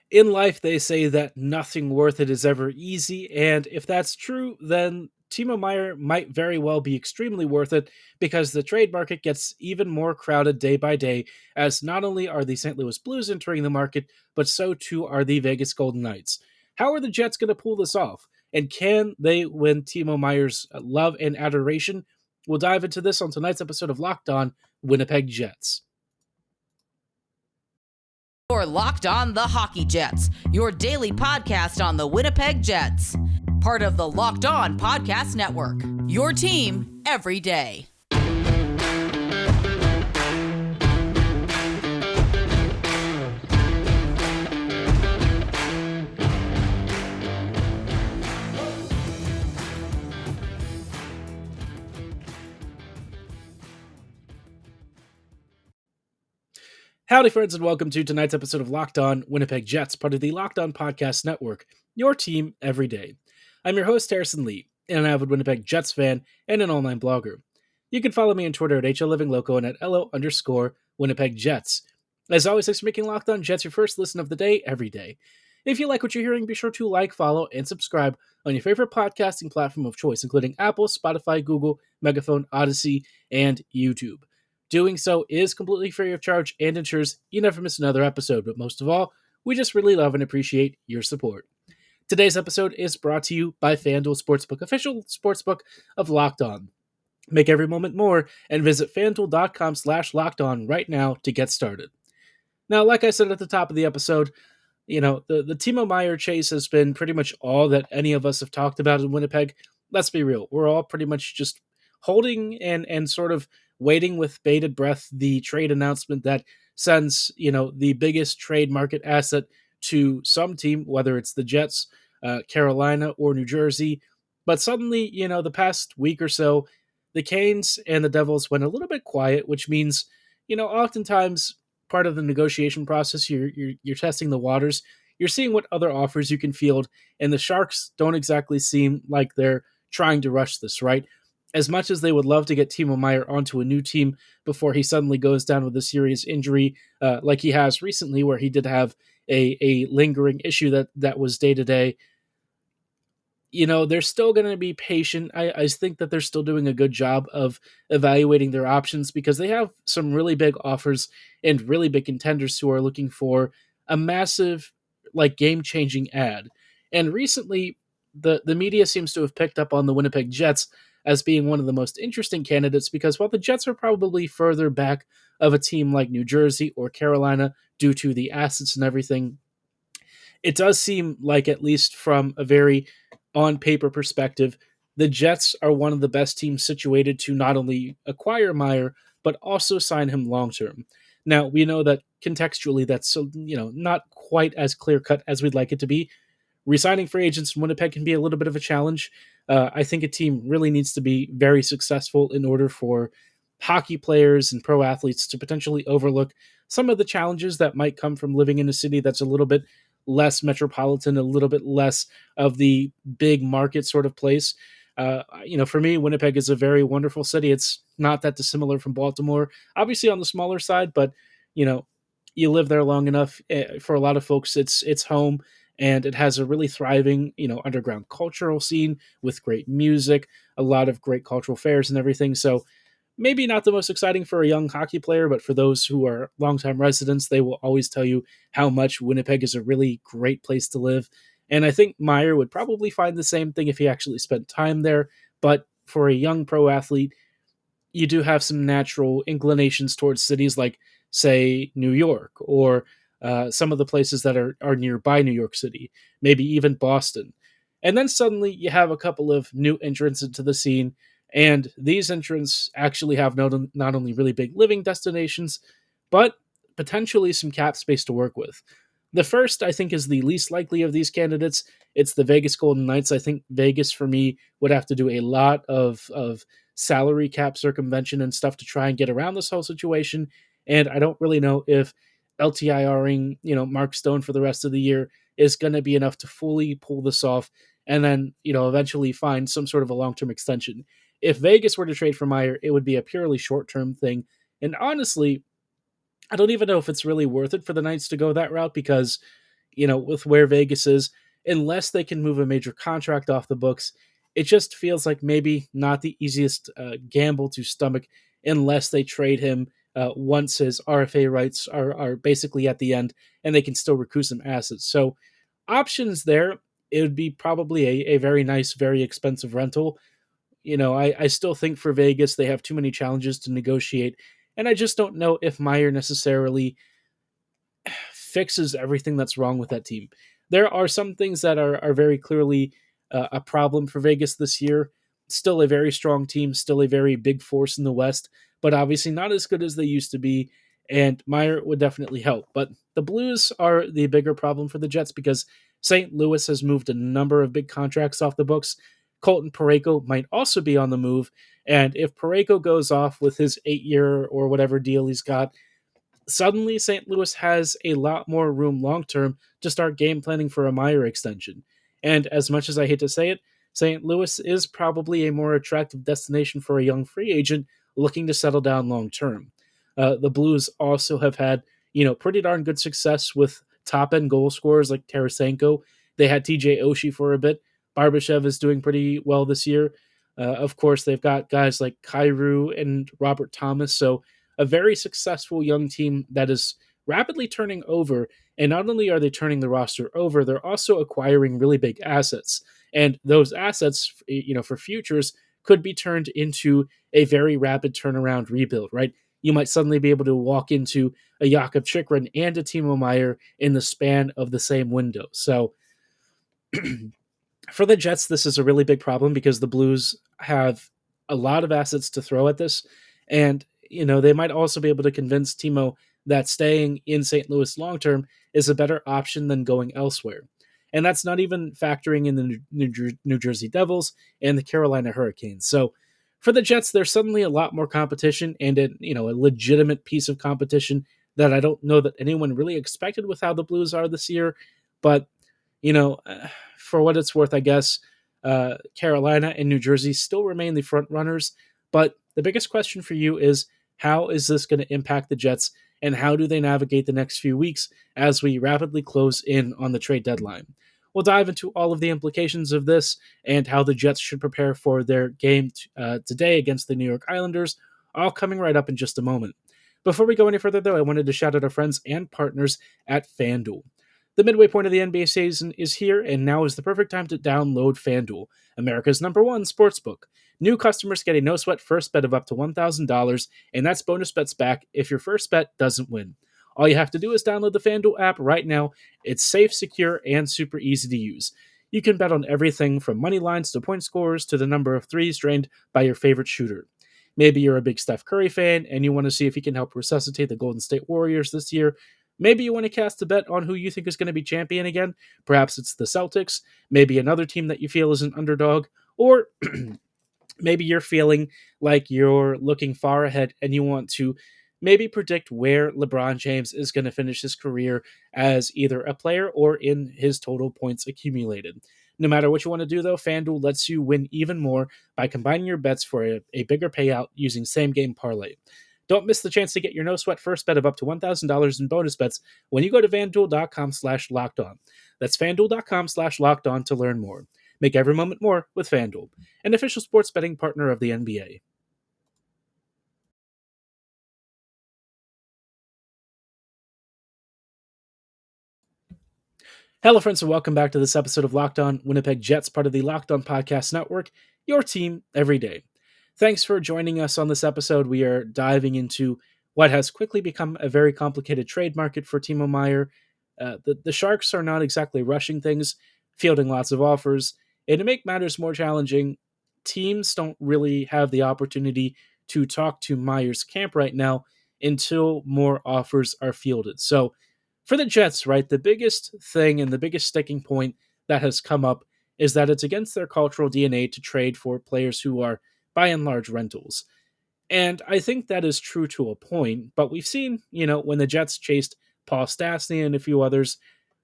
In life, they say that nothing worth it is ever easy, and if that's true, then Timo Meyer might very well be extremely worth it because the trade market gets even more crowded day by day, as not only are the St. Louis Blues entering the market, but so too are the Vegas Golden Knights. How are the Jets going to pull this off? And can they win Timo Meyer's love and adoration? We'll dive into this on tonight's episode of Locked On Winnipeg Jets. You're Locked On the Hockey Jets, your daily podcast on the Winnipeg Jets. Part of the Locked On Podcast Network, your team every day. Howdy, friends, and welcome to tonight's episode of Locked On Winnipeg Jets, part of the Locked On Podcast Network, your team every day. I'm your host, Harrison Lee, an avid Winnipeg Jets fan and an online blogger. You can follow me on Twitter at HLLivingLoco and at LO_Winnipeg Jets. As always, thanks for making Locked On Jets your first listen of the day every day. If you like what you're hearing, be sure to like, follow, and subscribe on your favorite podcasting platform of choice, including Apple, Spotify, Google, Megaphone, Odyssey, and YouTube. Doing so is completely free of charge and ensures you never miss another episode, but most of all, we just really love and appreciate your support. Today's episode is brought to you by FanDuel Sportsbook, official sportsbook of Locked On. Make every moment more and visit FanDuel.com/LockedOn right now to get started. Now, like I said at the top of the episode, the Timo Meyer chase has been pretty much all that any of us have talked about in Winnipeg. Let's be real. We're all pretty much just holding and sort of waiting with bated breath the trade announcement that sends, the biggest trade market asset to some team, whether it's the Jets, Carolina, or New Jersey. But suddenly, the past week or so, the Canes and the Devils went a little bit quiet, which means, oftentimes part of the negotiation process, you're testing the waters. You're seeing what other offers you can field, and the Sharks don't exactly seem like they're trying to rush this, right? As much as they would love to get Timo Meyer onto a new team before he suddenly goes down with a serious injury, like he has recently, where he did have a lingering issue that was day-to-day, they're still going to be patient. I think that they're still doing a good job of evaluating their options because they have some really big offers and really big contenders who are looking for a massive, game-changing ad. And recently, the media seems to have picked up on the Winnipeg Jets as being one of the most interesting candidates because while the Jets are probably further back of a team like New Jersey or Carolina due to the assets and everything, it does seem like, at least from a very on-paper perspective, the Jets are one of the best teams situated to not only acquire Meyer, but also sign him long-term. Now, we know that contextually that's, not quite as clear-cut as we'd like it to be. Resigning free agents in Winnipeg can be a little bit of a challenge. I think a team really needs to be very successful in order for hockey players and pro athletes to potentially overlook some of the challenges that might come from living in a city that's a little bit less metropolitan, a little bit less of the big market sort of place. For me, Winnipeg is a very wonderful city. It's not that dissimilar from Baltimore, obviously on the smaller side, but you live there long enough. For a lot of folks, it's home. And it has a really thriving, underground cultural scene with great music, a lot of great cultural fairs and everything. So maybe not the most exciting for a young hockey player, but for those who are longtime residents, they will always tell you how much Winnipeg is a really great place to live. And I think Meyer would probably find the same thing if he actually spent time there. But for a young pro athlete, you do have some natural inclinations towards cities like, say, New York or some of the places that are nearby New York City, maybe even Boston. And then suddenly you have a couple of new entrants into the scene, and these entrants actually have not only really big living destinations, but potentially some cap space to work with. The first, I think, is the least likely of these candidates. It's the Vegas Golden Knights. I think Vegas, for me, would have to do a lot of salary cap circumvention and stuff to try and get around this whole situation. And I don't really know if LTIRing, Mark Stone for the rest of the year is going to be enough to fully pull this off and then, eventually find some sort of a long-term extension. If Vegas were to trade for Meyer, it would be a purely short-term thing. And honestly, I don't even know if it's really worth it for the Knights to go that route because, with where Vegas is, unless they can move a major contract off the books, it just feels like maybe not the easiest gamble to stomach unless they trade him once his RFA rights are basically at the end and they can still recoup some assets. So options there, it would be probably a very nice, very expensive rental. I still think for Vegas, they have too many challenges to negotiate. And I just don't know if Meier necessarily fixes everything that's wrong with that team. There are some things that are very clearly a problem for Vegas this year. Still a very strong team, still a very big force in the West, but obviously not as good as they used to be. And Meyer would definitely help. But the Blues are the bigger problem for the Jets because St. Louis has moved a number of big contracts off the books. Colton Parayko might also be on the move. And if Parayko goes off with his 8-year or whatever deal he's got, suddenly St. Louis has a lot more room long term to start game planning for a Meyer extension. And as much as I hate to say it, St. Louis is probably a more attractive destination for a young free agent looking to settle down long term. The Blues also have had, pretty darn good success with top end goal scorers like Tarasenko. They had TJ Oshie for a bit. Barbashev is doing pretty well this year. Of course, they've got guys like Chychrun and Robert Thomas. So a very successful young team that is rapidly turning over. And not only are they turning the roster over, they're also acquiring really big assets. And those assets, for futures, could be turned into a very rapid turnaround rebuild, right? You might suddenly be able to walk into a Chychrun and a Timo Meyer in the span of the same window. So for the Jets, this is a really big problem because the Blues have a lot of assets to throw at this. And, they might also be able to convince Timo that staying in St. Louis long term is a better option than going elsewhere. And that's not even factoring in the New Jersey Devils and the Carolina Hurricanes. So for the Jets, there's suddenly a lot more competition and a legitimate piece of competition that I don't know that anyone really expected with how the Blues are this year. But, for what it's worth, I guess Carolina and New Jersey still remain the front runners. But the biggest question for you is, how is this going to impact the Jets, and how do they navigate the next few weeks as we rapidly close in on the trade deadline? We'll dive into all of the implications of this and how the Jets should prepare for their game today against the New York Islanders, all coming right up in just a moment. Before we go any further, though, I wanted to shout out our friends and partners at FanDuel. The midway point of the NBA season is here, and now is the perfect time to download FanDuel, America's #1 sportsbook. New customers get a no-sweat first bet of up to $1,000, and that's bonus bets back if your first bet doesn't win. All you have to do is download the FanDuel app right now. It's safe, secure, and super easy to use. You can bet on everything from money lines to point scores to the number of threes drained by your favorite shooter. Maybe you're a big Steph Curry fan and you want to see if he can help resuscitate the Golden State Warriors this year. Maybe you want to cast a bet on who you think is going to be champion again. Perhaps it's the Celtics, maybe another team that you feel is an underdog, or maybe you're feeling like you're looking far ahead and you want to maybe predict where LeBron James is going to finish his career as either a player or in his total points accumulated. No matter what you want to do, though, FanDuel lets you win even more by combining your bets for a bigger payout using same-game parlay. Don't miss the chance to get your no-sweat first bet of up to $1,000 in bonus bets when you go to FanDuel.com/lockedon. That's FanDuel.com/lockedon to learn more. Make every moment more with FanDuel, an official sports betting partner of the NBA. Hello, friends, and welcome back to this episode of Locked On Winnipeg Jets, part of the Locked On Podcast Network, your team every day. Thanks for joining us on this episode. We are diving into what has quickly become a very complicated trade market for Timo Meyer. The Sharks are not exactly rushing things, fielding lots of offers, and to make matters more challenging, teams don't really have the opportunity to talk to Meyer's camp right now until more offers are fielded. So for the Jets, right, the biggest thing and the biggest sticking point that has come up is that it's against their cultural DNA to trade for players who are, by and large, rentals. And I think that is true to a point, but we've seen, when the Jets chased Paul Stastny and a few others,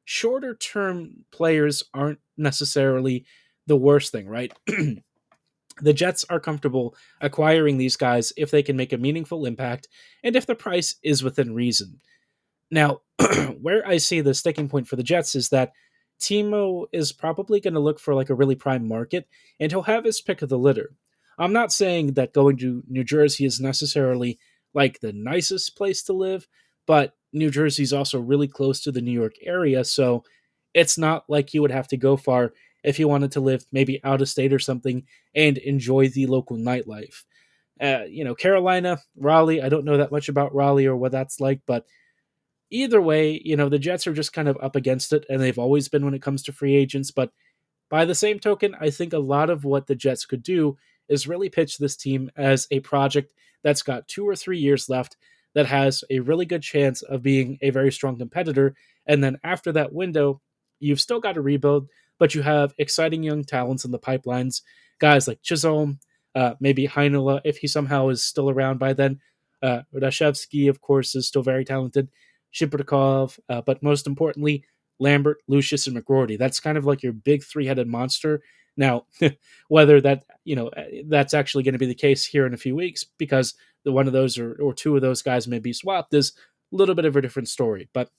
shorter term players aren't necessarily the worst thing, right? The Jets are comfortable acquiring these guys if they can make a meaningful impact and if the price is within reason. Now, where I see the sticking point for the Jets is that Timo is probably going to look for like a really prime market, and he'll have his pick of the litter. I'm not saying that going to New Jersey is necessarily like the nicest place to live, but New Jersey is also really close to the New York area, so it's not like you would have to go far if you wanted to live maybe out of state or something and enjoy the local nightlife. Carolina, Raleigh, I don't know that much about Raleigh or what that's like, but either way, the Jets are just kind of up against it, and they've always been when it comes to free agents. But by the same token, I think a lot of what the Jets could do is really pitch this team as a project that's got 2 or 3 years left, that has a really good chance of being a very strong competitor. And then after that window, you've still got to rebuild, but you have exciting young talents in the pipelines, guys like Chisholm, maybe Heinola, if he somehow is still around by then. Rashevsky, of course, is still very talented. Shiprikov, but most importantly, Lambert, Lucius, and McGroarty. That's kind of like your big three-headed monster. Now, whether that's actually going to be the case here in a few weeks, because the one of those or two of those guys may be swapped, is a little bit of a different story. But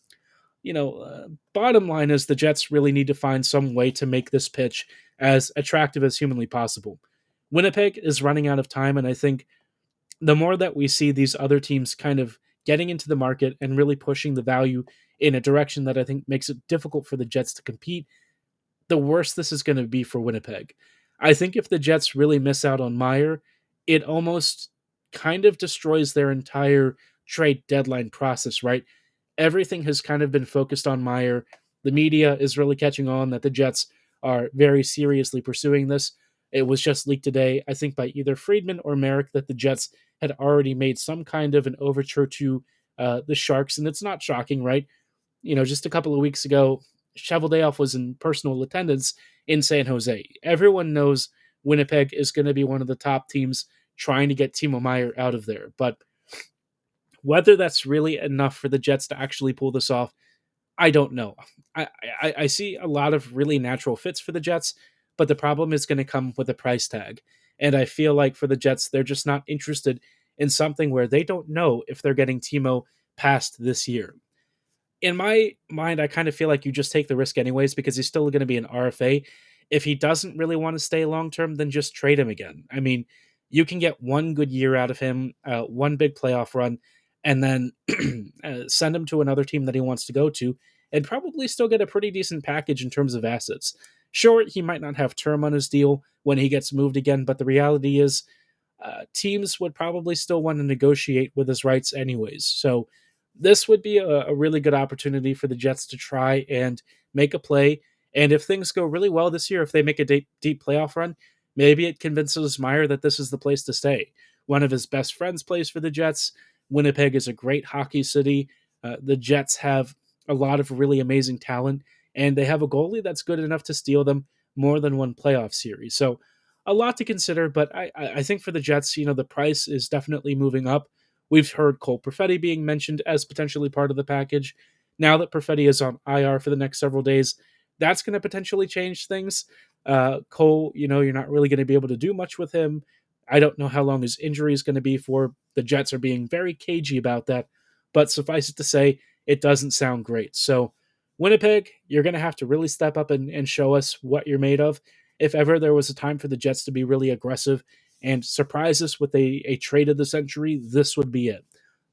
bottom line is the Jets really need to find some way to make this pitch as attractive as humanly possible. Winnipeg is running out of time, and I think the more that we see these other teams kind of getting into the market and really pushing the value in a direction that I think makes it difficult for the Jets to compete, the worse this is going to be for Winnipeg. I think if the Jets really miss out on Meier, it almost kind of destroys their entire trade deadline process, right? Everything has kind of been focused on Meier. The media is really catching on that the Jets are very seriously pursuing this. It was just leaked today, I think, by either Friedman or Merrick, that the Jets had already made some kind of an overture to the Sharks. And it's not shocking, right? Just a couple of weeks ago, Cheveldayoff was in personal attendance in San Jose. Everyone knows Winnipeg is going to be one of the top teams trying to get Timo Meyer out of there. But whether that's really enough for the Jets to actually pull this off, I don't know. I see a lot of really natural fits for the Jets, but the problem is going to come with a price tag. And I feel like for the Jets, they're just not interested in something where they don't know if they're getting Timo past this year. In my mind, I kind of feel like you just take the risk anyways because he's still going to be an RFA. If he doesn't really want to stay long term, then just trade him again. I mean, you can get one good year out of him, one big playoff run, and then send him to another team that he wants to go to, and probably still get a pretty decent package in terms of assets. Sure, he might not have term on his deal when he gets moved again, but the reality is teams would probably still want to negotiate with his rights anyways. So this would be a really good opportunity for the Jets to try and make a play. And if things go really well this year, if they make a deep playoff run, maybe it convinces Meier that this is the place to stay. One of his best friends plays for the Jets. Winnipeg is a great hockey city. The Jets have a lot of really amazing talent, and they have a goalie that's good enough to steal them more than one playoff series. So a lot to consider, but I think for the Jets, the price is definitely moving up. We've heard Cole Perfetti being mentioned as potentially part of the package. Now that Perfetti is on IR for the next several days, that's going to potentially change things. Cole, you're not really going to be able to do much with him. I don't know how long his injury is going to be for. The Jets are being very cagey about that, but suffice it to say, it doesn't sound great. So, Winnipeg, you're going to have to really step up and show us what you're made of. If ever there was a time for the Jets to be really aggressive and surprise us with a trade of the century, this would be it.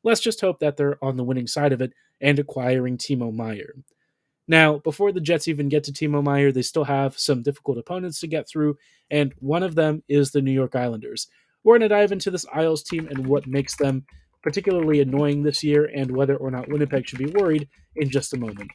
Let's just hope that they're on the winning side of it and acquiring Timo Meyer. Now, before the Jets even get to Timo Meyer, they still have some difficult opponents to get through, and one of them is the New York Islanders. We're going to dive into this Isles team and what makes them particularly annoying this year and whether or not Winnipeg should be worried in just a moment.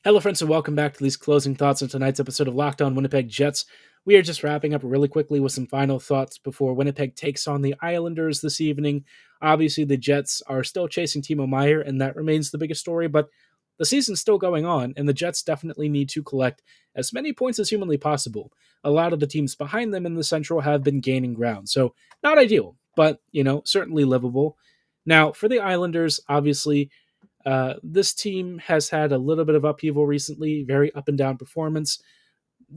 Hello, friends, and welcome back to these closing thoughts on tonight's episode of Locked On Winnipeg Jets. We are just wrapping up really quickly with some final thoughts before Winnipeg takes on the Islanders this evening. Obviously, the Jets are still chasing Timo Meyer, and that remains the biggest story, but the season's still going on, and the Jets definitely need to collect as many points as humanly possible. A lot of the teams behind them in the Central have been gaining ground, so not ideal, but, certainly livable. Now, for the Islanders, obviously, This team has had a little bit of upheaval recently, very up and down performance.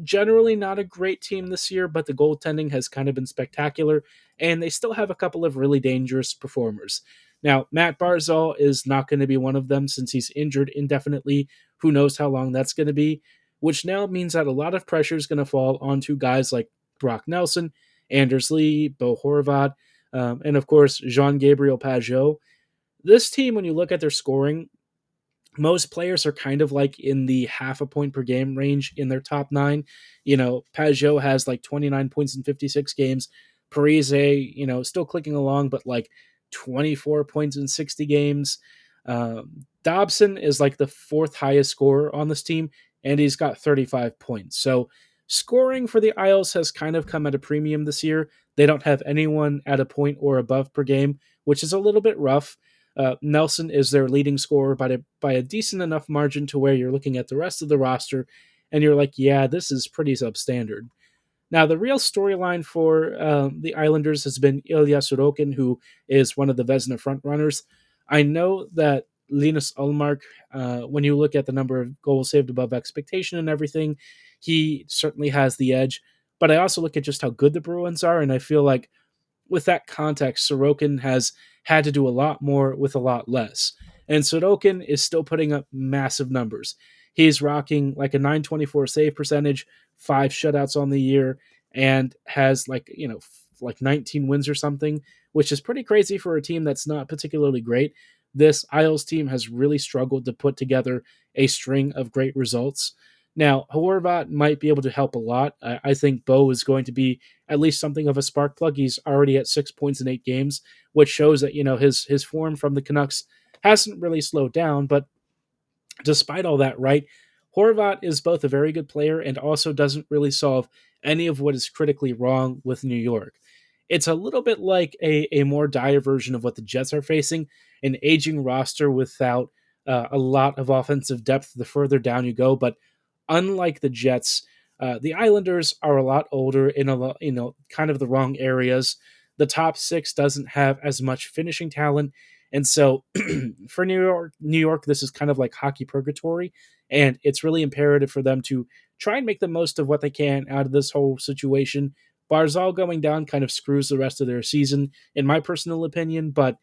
Generally not a great team this year, but the goaltending has kind of been spectacular, and they still have a couple of really dangerous performers. Now, Matt Barzal is not going to be one of them since he's injured indefinitely. Who knows how long that's going to be, which now means that a lot of pressure is going to fall onto guys like Brock Nelson, Anders Lee, Bo Horvat, and of course, Jean-Gabriel Pageau. This team, when you look at their scoring, most players are kind of like in the half a point per game range in their top nine. Pajot has like 29 points in 56 games. Parise, still clicking along, but like 24 points in 60 games. Dobson is like the fourth highest scorer on this team, and he's got 35 points. So scoring for the Isles has kind of come at a premium this year. They don't have anyone at a point or above per game, which is a little bit rough. Nelson is their leading scorer by a decent enough margin to where you're looking at the rest of the roster and you're like, yeah, this is pretty substandard. Now, the real storyline for the Islanders has been Ilya Sorokin, who is one of the Vezina frontrunners. I know that Linus Ullmark, when you look at the number of goals saved above expectation and everything, he certainly has the edge. But I also look at just how good the Bruins are, and I feel like with that context, Sorokin has had to do a lot more with a lot less. And Sorokin is still putting up massive numbers. He's rocking like a 924 save percentage, 5 shutouts on the year, and has like 19 wins or something, which is pretty crazy for a team that's not particularly great. This Isles team has really struggled to put together a string of great results. Now, Horvat might be able to help a lot. I think Bo is going to be at least something of a spark plug. He's already at 6 points in 8 games, which shows that his form from the Canucks hasn't really slowed down. But despite all that, right, Horvat is both a very good player and also doesn't really solve any of what is critically wrong with New York. It's a little bit like a more dire version of what the Jets are facing, an aging roster without a lot of offensive depth the further down you go. But unlike the Jets, the Islanders are a lot older in a lot, kind of the wrong areas. The top 6 doesn't have as much finishing talent, and so for New York, this is kind of like hockey purgatory, and it's really imperative for them to try and make the most of what they can out of this whole situation. Barzal going down kind of screws the rest of their season, in my personal opinion, but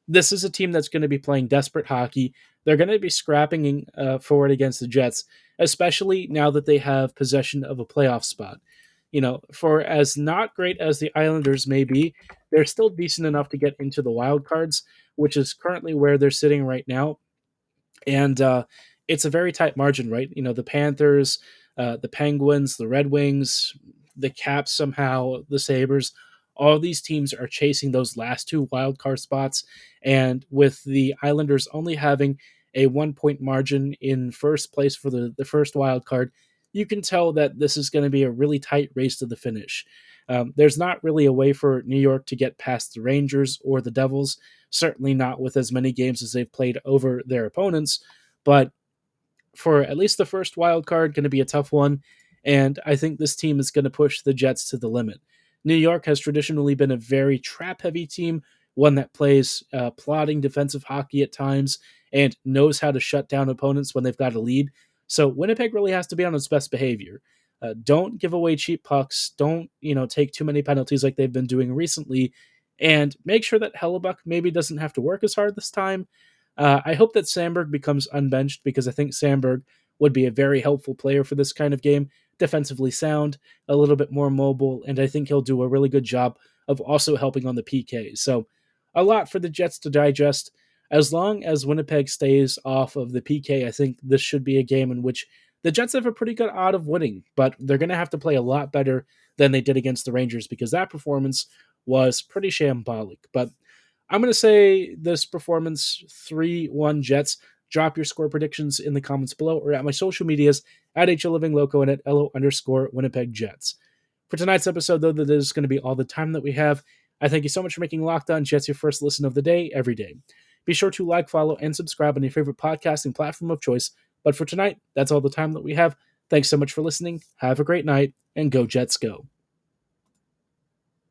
this is a team that's going to be playing desperate hockey. They're going to be scrapping for it against the Jets, especially now that they have possession of a playoff spot. For as not great as the Islanders may be, they're still decent enough to get into the wild cards, which is currently where they're sitting right now. And it's a very tight margin, right? The Panthers, the Penguins, the Red Wings, the Caps somehow, the Sabres, all these teams are chasing those last 2 wild card spots. And with the Islanders only having a 1-point margin in first place for the first wild card, you can tell that this is going to be a really tight race to the finish. There's not really a way for New York to get past the Rangers or the Devils, certainly not with as many games as they've played over their opponents. But for at least the first wild card, going to be a tough one. And I think this team is going to push the Jets to the limit. New York has traditionally been a very trap-heavy team, one that plays plodding defensive hockey at times and knows how to shut down opponents when they've got a lead. So Winnipeg really has to be on its best behavior. Don't give away cheap pucks. Don't take too many penalties like they've been doing recently, and make sure that Hellebuck maybe doesn't have to work as hard this time. I hope that Sandberg becomes unbenched because I think Sandberg would be a very helpful player for this kind of game. Defensively sound, a little bit more mobile, and I think he'll do a really good job of also helping on the PK. So a lot for the Jets to digest. As long as Winnipeg stays off of the PK, I think this should be a game in which the Jets have a pretty good odd of winning, but they're going to have to play a lot better than they did against the Rangers because that performance was pretty shambolic. But I'm going to say this performance 3-1 Jets. Drop your score predictions in the comments below or at my social medias at HLivingLoco and at LO_Winnipeg Jets. For tonight's episode, though, that is going to be all the time that we have. I thank you so much for making Locked On Jets your first listen of the day every day. Be sure to like, follow, and subscribe on your favorite podcasting platform of choice. But for tonight, that's all the time that we have. Thanks so much for listening. Have a great night, and go Jets go.